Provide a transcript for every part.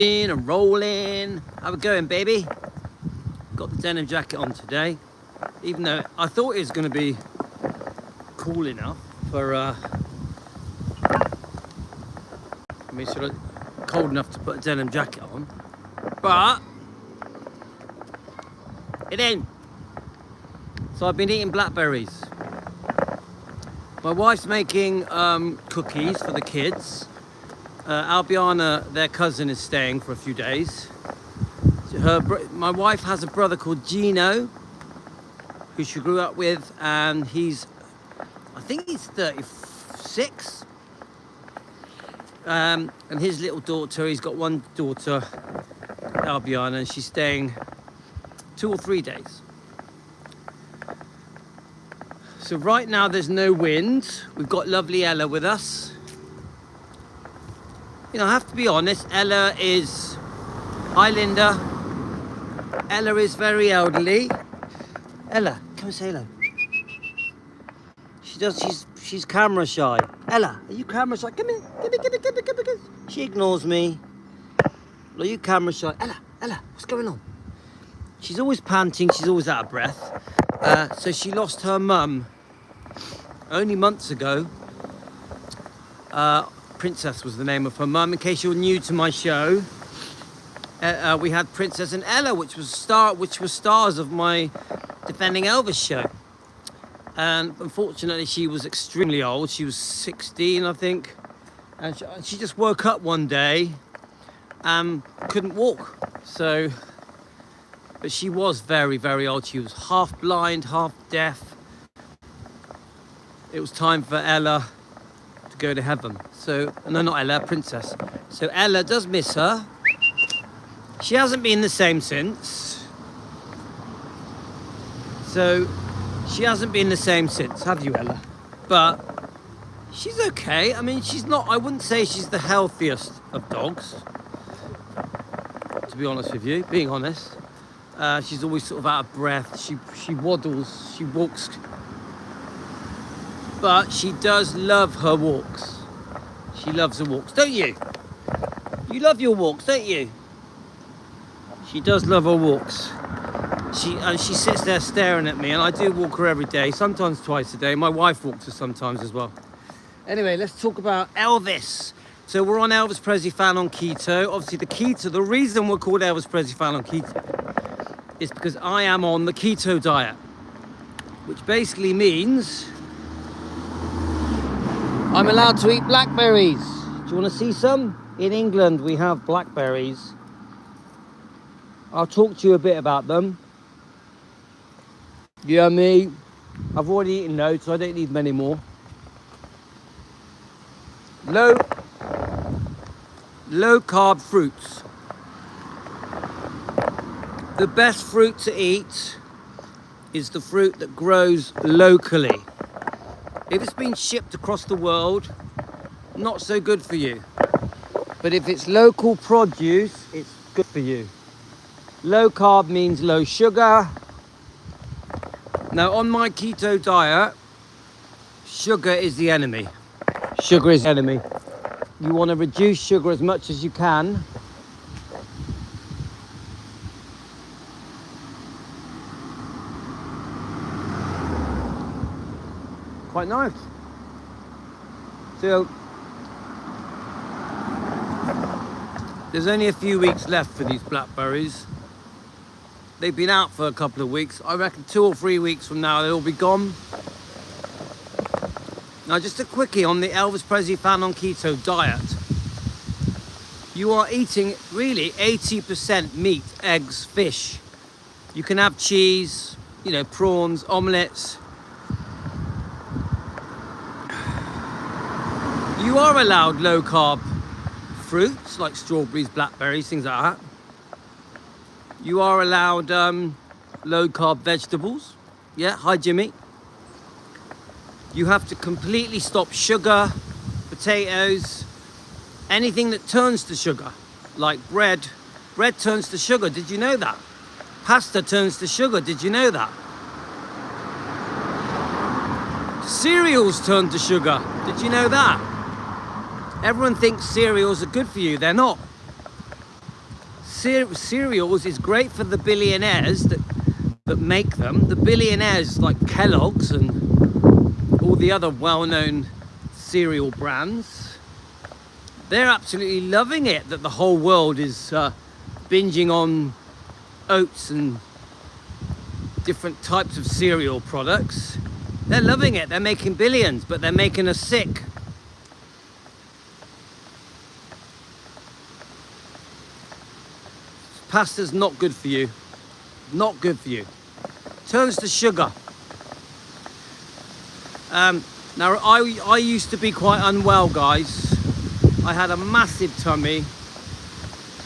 and rolling. How we going, baby? Got the denim jacket on today, even though I thought it was going to be cool enough for sort of cold enough to put a denim jacket on, but it ain't. So I've been eating blackberries. My wife's making cookies for the kids. Albiana, their cousin, is staying for a few days. My wife has a brother called Gino, who she grew up with, and I think he's 36. And his little daughter, he's got one daughter, Albiana, and she's staying 2 or 3 days. So right now there's no wind. We've got lovely Ella with us. You know, I have to be honest, Ella is... Hi, Linda. Ella is very elderly. Ella, come and say hello. She's camera shy. Ella, are you camera shy? Come here. Come. She ignores me. Are you camera shy? Ella, what's going on? She's always panting. She's always out of breath. So she lost her mum only months ago. Princess was the name of her mum. In case you're new to my show, we had Princess and Ella, which was stars of my Defending Elvis show. And unfortunately, she was extremely old. She was 16, I think, and she just woke up one day and couldn't walk. But she was very, very old. She was half blind, half deaf. It was time for Ella to go to heaven. So, no, not Ella, Princess. So Ella does miss her. She hasn't been the same since. Have you, Ella? But she's okay. I mean, I wouldn't say she's the healthiest of dogs, to be honest with you, being honest. She's always sort of out of breath. She waddles, she walks. But she does love her walks. She loves her walks, don't you? You love your walks, don't you? She does love her walks. She sits there staring at me, and I do walk her every day, sometimes twice a day. My wife walks her sometimes as well. Anyway, let's talk about Elvis. So we're on Elvis Presley Fan on Keto. Obviously the reason we're called Elvis Presley Fan on Keto is because I am on the keto diet, which basically means I'm allowed to eat blackberries. Do you want to see some? In England, we have blackberries. I'll talk to you a bit about them. Yummy. I've already eaten loads, so I don't need many more. Low carb fruits. The best fruit to eat is the fruit that grows locally. If it's been shipped across the world, not so good for you. But if it's local produce, it's good for you. Low carb means low sugar. Now, on my keto diet, sugar is the enemy. Sugar is the enemy. You want to reduce sugar as much as you can. Quite nice. So there's only a few weeks left for these blackberries. They've been out for a couple of weeks. I reckon 2 or 3 weeks from now they'll be gone. Now, just a quickie on the Elvis Presley Fan on Keto diet. You are eating really 80% meat, eggs, fish. You can have cheese, prawns, omelettes. You are allowed low carb fruits like strawberries, blackberries, things like that. You are allowed low carb vegetables. Yeah, hi Jimmy. You have to completely stop sugar, potatoes, anything that turns to sugar, like bread. Bread turns to sugar, did you know that? Pasta turns to sugar, did you know that? Cereals turn to sugar, did you know that? Everyone thinks cereals are good for you, they're not. cereals is great for the billionaires that make them. The billionaires like Kellogg's and all the other well-known cereal brands. They're absolutely loving it that the whole world is binging on oats and different types of cereal products. They're loving it. They're making billions, but they're making us sick. Pasta's not good for you. Not good for you. Turns to sugar. Now, I used to be quite unwell, guys. I had a massive tummy.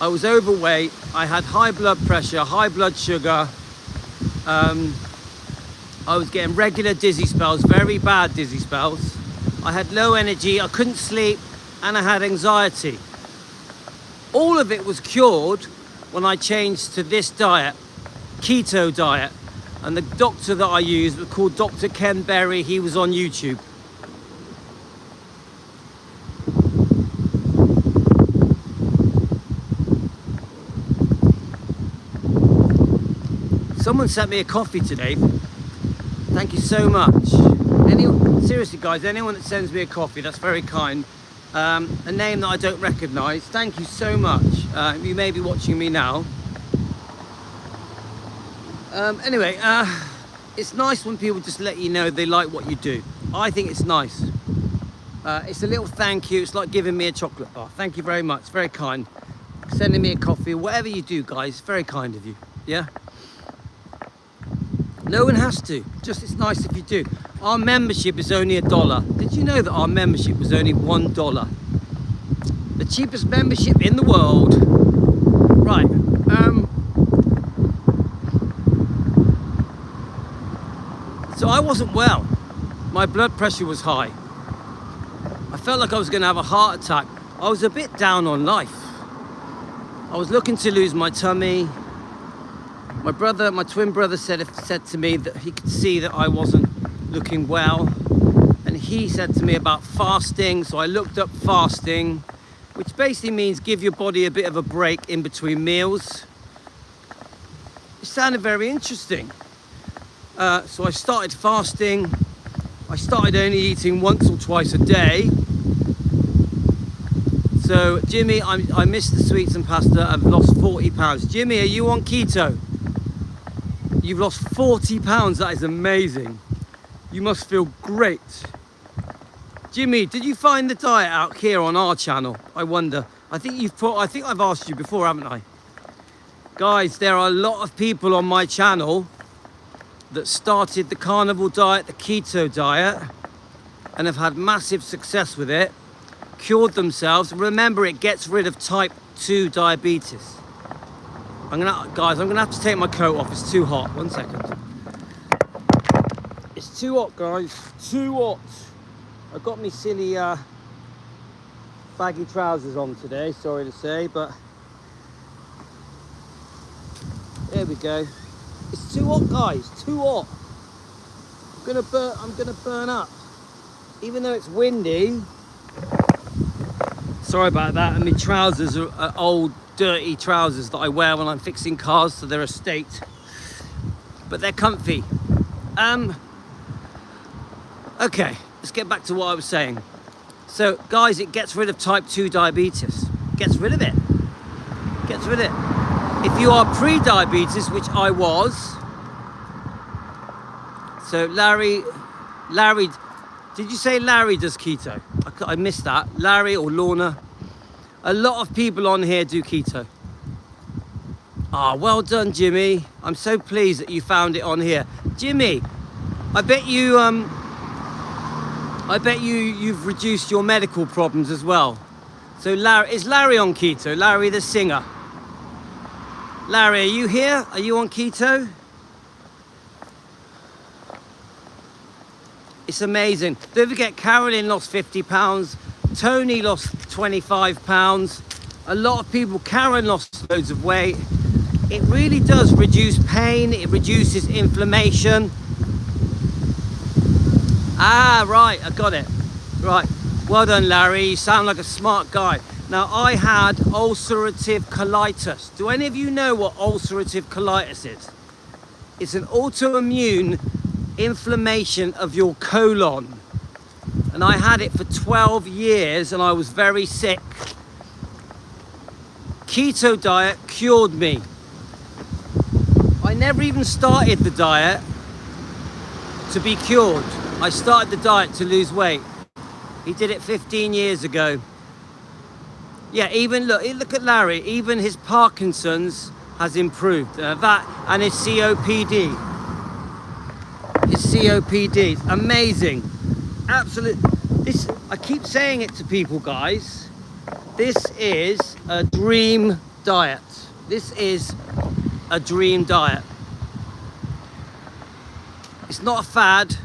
I was overweight. I had high blood pressure, high blood sugar. I was getting regular dizzy spells, very bad dizzy spells. I had low energy, I couldn't sleep, and I had anxiety. All of it was cured when I changed to this diet, keto diet. And the doctor that I used was called Dr. Ken Berry. He was on YouTube. Someone sent me a coffee today. Thank you so much. Seriously, guys, anyone that sends me a coffee, that's very kind. A name that I don't recognize. Thank you so much. You may be watching me now. Anyway, it's nice when people just let you know they like what you do. I think it's nice. It's a little thank you. It's like giving me a chocolate bar. Thank you very much. Very kind. Sending me a coffee, whatever you do, guys. Very kind of you. Yeah. No one has to. Just it's nice if you do. Our membership is only $1. Did you know that our membership was only $1? The cheapest membership in the world. Right. So I wasn't well. My blood pressure was high. I felt like I was going to have a heart attack. I was a bit down on life. I was looking to lose my tummy. My twin brother said to me that he could see that I wasn't looking well. And he said to me about fasting. So I looked up fasting, which basically means give your body a bit of a break in between meals. It sounded very interesting. So I started fasting. I started only eating once or twice a day. So Jimmy, I missed the sweets and pasta. I've lost 40 pounds. Jimmy, are you on keto? You've lost 40 pounds. That is amazing. You must feel great. Jimmy, did you find the diet out here on our channel? I wonder. I think I've asked you before, haven't I? Guys, there are a lot of people on my channel that started the carnivore diet, the keto diet, and have had massive success with it, cured themselves. Remember, it gets rid of type 2 diabetes. Guys, I'm gonna have to take my coat off. It's too hot. 1 second. It's too hot, guys. Too hot. I got me silly baggy trousers on today. Sorry to say, but there we go. It's too hot, guys. Too hot. I'm gonna burn up. Even though it's windy. Sorry about that. And my trousers are old, dirty trousers that I wear when I'm fixing cars, so they're a state. But they're comfy. Okay, let's get back to what I was saying. So, guys, it gets rid of type 2 diabetes. Gets rid of it. Gets rid of it. If you are pre-diabetes, which I was, so Larry, did you say Larry does keto? I missed that. Larry or Lorna. A lot of people on here do keto. Ah, well done, Jimmy. I'm so pleased that you found it on here. Jimmy, I bet you've reduced your medical problems as well. So is Larry on keto? Larry the singer. Larry, are you here? Are you on keto? It's amazing. Don't forget, Carolyn lost 50 pounds. Tony lost 25 pounds. A lot of people, Karen lost loads of weight. It really does reduce pain. It reduces inflammation. Ah, right, I got it. Right, well done, Larry. You sound like a smart guy. Now, I had ulcerative colitis. Do any of you know what ulcerative colitis is? It's an autoimmune inflammation of your colon. And I had it for 12 years and I was very sick. Keto diet cured me. I never even started the diet to be cured. I started the diet to lose weight. He did it 15 years ago. Yeah, even look at Larry, even his Parkinson's has improved. That and his COPD. His COPD, amazing. Absolute. This, I keep saying it to people, guys. This is a dream diet. This is a dream diet. It's not a fad.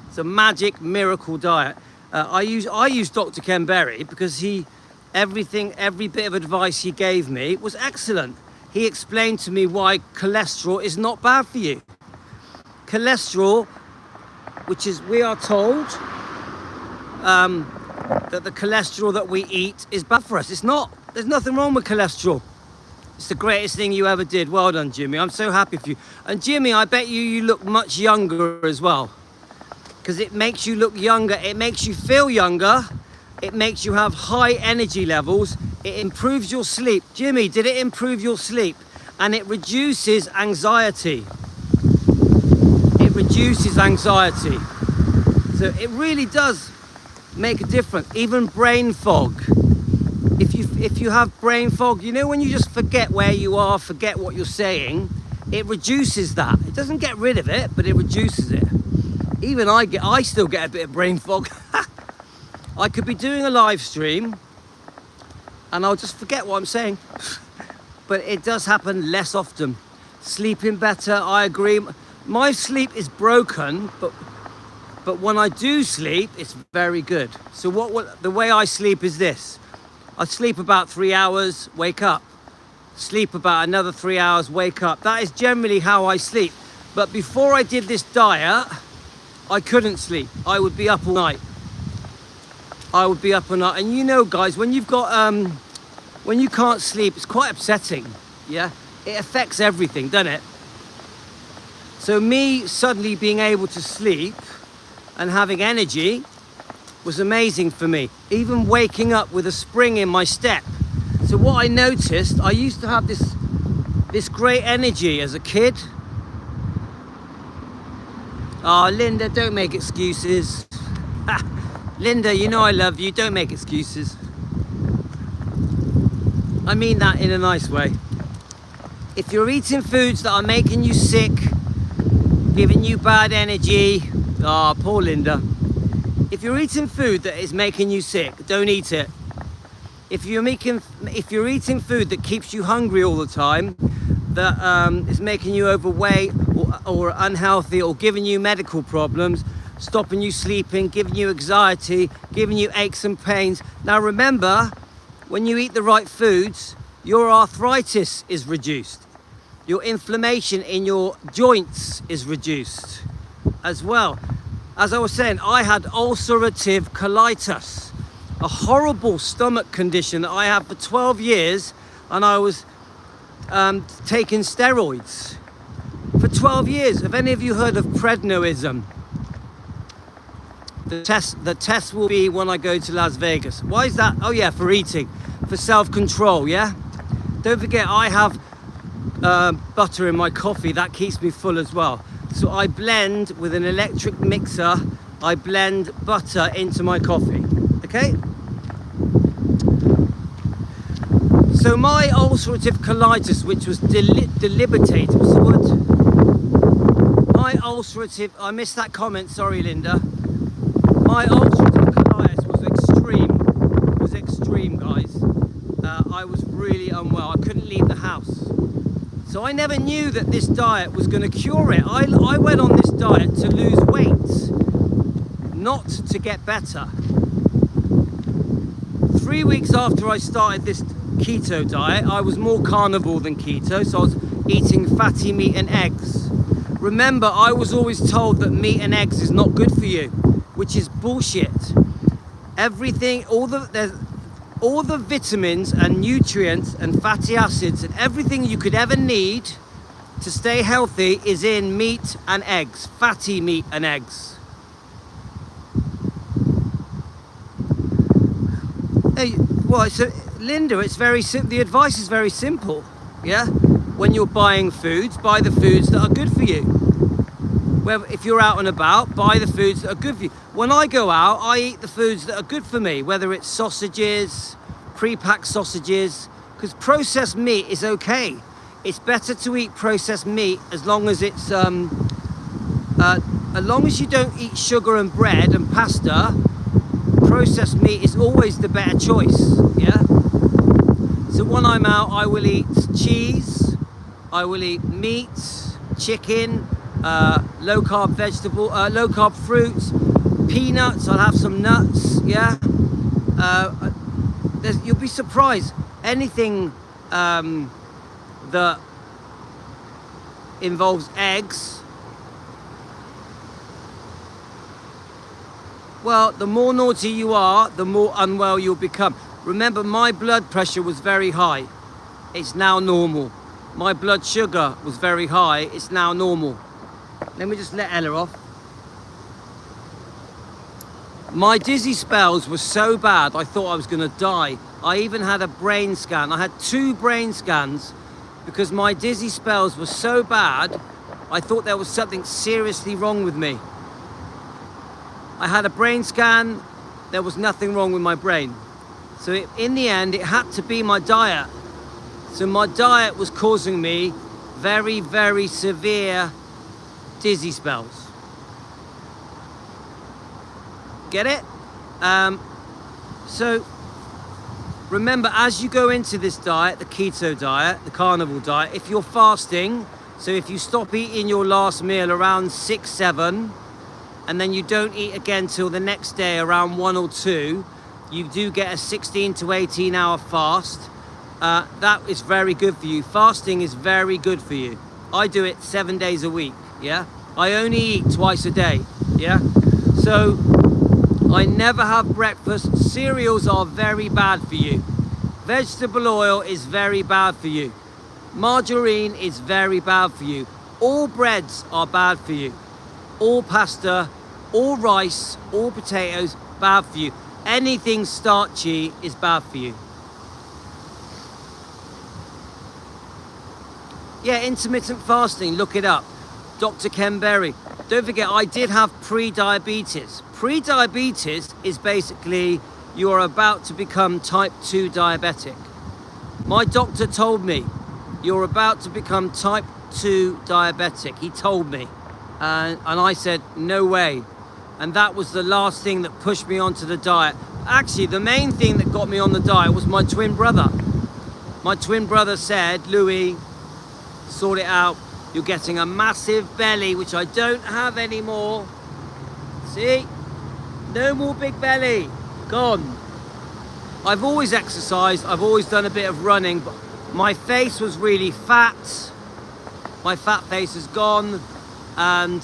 It's a magic miracle diet. I use Dr. Ken Berry because every bit of advice he gave me was excellent. He explained to me why cholesterol is not bad for you. Cholesterol, which is, we are told that the cholesterol that we eat is bad for us. It's not. There's nothing wrong with cholesterol. It's the greatest thing you ever did. Well done, Jimmy. I'm so happy for you. And Jimmy, I bet you look much younger as well. Because it makes you look younger. It makes you feel younger. It makes you have high energy levels. It improves your sleep. Jimmy, did it improve your sleep? And it reduces anxiety. It reduces anxiety. So it really does make a difference. Even brain fog. If you have brain fog, you know when you just forget where you are, forget what you're saying, it reduces that. It doesn't get rid of it, but it reduces it. Even I still get a bit of brain fog. I could be doing a live stream and I'll just forget what I'm saying. But it does happen less often. Sleeping better, I agree. My sleep is broken, but when I do sleep, it's very good. So the way I sleep is this. I sleep about 3 hours, wake up. Sleep about another 3 hours, wake up. That is generally how I sleep. But before I did this diet, I couldn't sleep. I would be up all night. I would be up all night. And you know, guys, when you've got, when you can't sleep, it's quite upsetting, yeah? It affects everything, doesn't it? So me suddenly being able to sleep and having energy was amazing for me. Even waking up with a spring in my step. So what I noticed, I used to have this great energy as a kid. Oh, Linda, don't make excuses. Linda, you know I love you, don't make excuses. I mean that in a nice way. If you're eating foods that are making you sick, giving you bad energy, oh, poor Linda. If you're eating food that is making you sick, don't eat it. If you're eating food that keeps you hungry all the time, that is making you overweight or unhealthy or giving you medical problems, stopping you sleeping, giving you anxiety, giving you aches and pains. Now remember, when you eat the right foods, your arthritis is reduced. Your inflammation in your joints is reduced as well. As I was saying, I had ulcerative colitis, a horrible stomach condition that I had for 12 years, and I was taking steroids for 12 years. Have any of you heard of prednisone? The test will be when I go to Las Vegas. Why is that? Oh yeah, for eating, for self-control, yeah? Don't forget, I have butter in my coffee. That keeps me full as well. So I blend with an electric mixer, I blend butter into my coffee, okay? So my ulcerative colitis, which was debilitating, what's the word? My ulcerative, I missed that comment, sorry Linda. My ulcerative colitis was extreme, guys. I was really unwell, I couldn't leave the house. So I never knew that this diet was going to cure it. I went on this diet to lose weight, not to get better. 3 weeks after I started this keto diet, I was more carnivore than keto, so I was eating fatty meat and eggs. Remember, I was always told that meat and eggs is not good for you, which is bullshit. Everything, all the vitamins and nutrients and fatty acids and everything you could ever need to stay healthy is in meat and eggs, fatty meat and eggs. Hey, well, so Linda, it's very simple. The advice is very simple. Yeah, when you're buying foods, buy the foods that are good for you. Well, if you're out and about, buy the foods that are good for you. When I go out, I eat the foods that are good for me, whether it's sausages, pre-packed sausages, because processed meat is okay. It's better to eat processed meat as long as it's, as long as you don't eat sugar and bread and pasta. Processed meat is always the better choice, yeah? So when I'm out, I will eat cheese, I will eat meat, chicken, low carb vegetable, low carb fruits, peanuts, I'll have some nuts, yeah? You'll be surprised, anything that involves eggs, well, the more naughty you are, the more unwell you'll become. Remember, my blood pressure was very high. It's now normal. My blood sugar was very high. It's now normal. Let me just let Ella off. My dizzy spells were so bad, I thought I was going to die. I even had a brain scan. I had 2 brain scans because my dizzy spells were so bad, I thought there was something seriously wrong with me. I had a brain scan. There was nothing wrong with my brain. So in the end, it had to be my diet. So my diet was causing me very, very severe dizzy spells. Get it? So remember, as you go into this diet, the keto diet, the carnivore diet, if you're fasting, so if you stop eating your last meal around 6, 7, and then you don't eat again till the next day around 1 or 2, you do get a 16 to 18 hour fast. That is very good for you. Fasting is very good for you. I do it 7 days a week, yeah? I only eat twice a day, yeah? So I never have breakfast. Cereals are very bad for you. Vegetable oil is very bad for you. Margarine is very bad for you. All breads are bad for you. All pasta, all rice, all potatoes, bad for you. Anything starchy is bad for you. Yeah, intermittent fasting, look it up. Dr. Ken Berry. Don't forget, I did have pre-diabetes. Pre-diabetes is basically you are about to become type 2 diabetic. My doctor told me, you're about to become type 2 diabetic. He told me. And I said, no way. And that was the last thing that pushed me onto the diet. Actually, the main thing that got me on the diet was my twin brother. My twin brother said, Louis, sort it out. You're getting a massive belly, which I don't have anymore. See? No more big belly. Gone. I've always exercised. I've always done a bit of running. But my face was really fat. My fat face is gone. And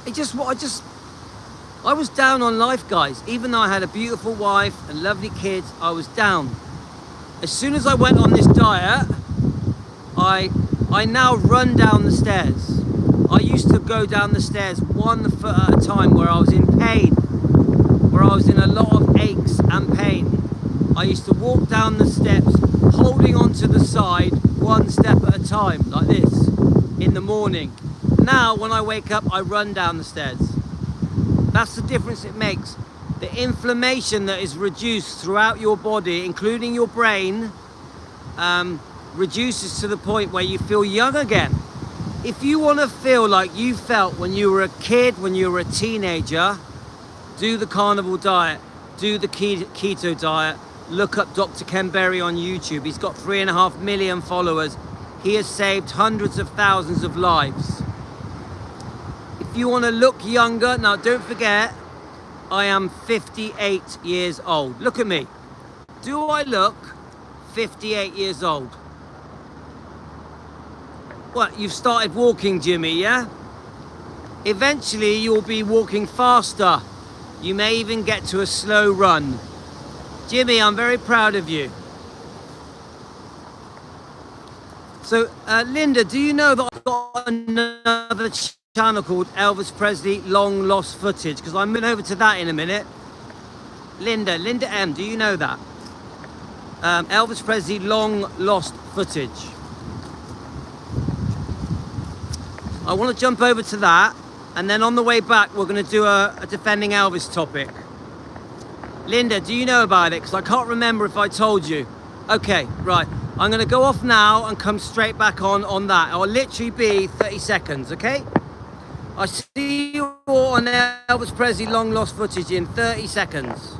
I was down on life, guys. Even though I had a beautiful wife and lovely kids, I was down. As soon as I went on this diet, I now run down the stairs. I used to go down the stairs 1 foot at a time where I was in pain, where I was in a lot of aches and pain. I used to walk down the steps, holding onto the side 1 step at a time, like this, in the morning. Now, when I wake up, I run down the stairs. That's the difference it makes. The inflammation that is reduced throughout your body, including your brain, reduces to the point where you feel young again. If you want to feel like you felt when you were a kid, when you were a teenager, do the carnivore diet, do the keto diet. Look up Dr. Ken Berry on YouTube. He's got 3.5 million followers. He has saved hundreds of thousands of lives. If you want to look younger, now don't forget, I am 58 years old. Look at me. Do I look 58 years old? What, you've started walking, Jimmy, yeah? Eventually, you'll be walking faster. You may even get to a slow run. Jimmy, I'm very proud of you. So, Linda, do you know that I've got another channel called Elvis Presley Long Lost Footage? Because I'm moving over to that in a minute. Linda M, do you know that? Elvis Presley Long Lost Footage. I want to jump over to that, and then on the way back, we're going to do a Defending Elvis topic. Linda, do you know about it? Because I can't remember if I told you. Okay, right. I'm going to go off now and come straight back on that. I'll literally be 30 seconds, okay? I see you all on Elvis Presley Long Lost Footage in 30 seconds.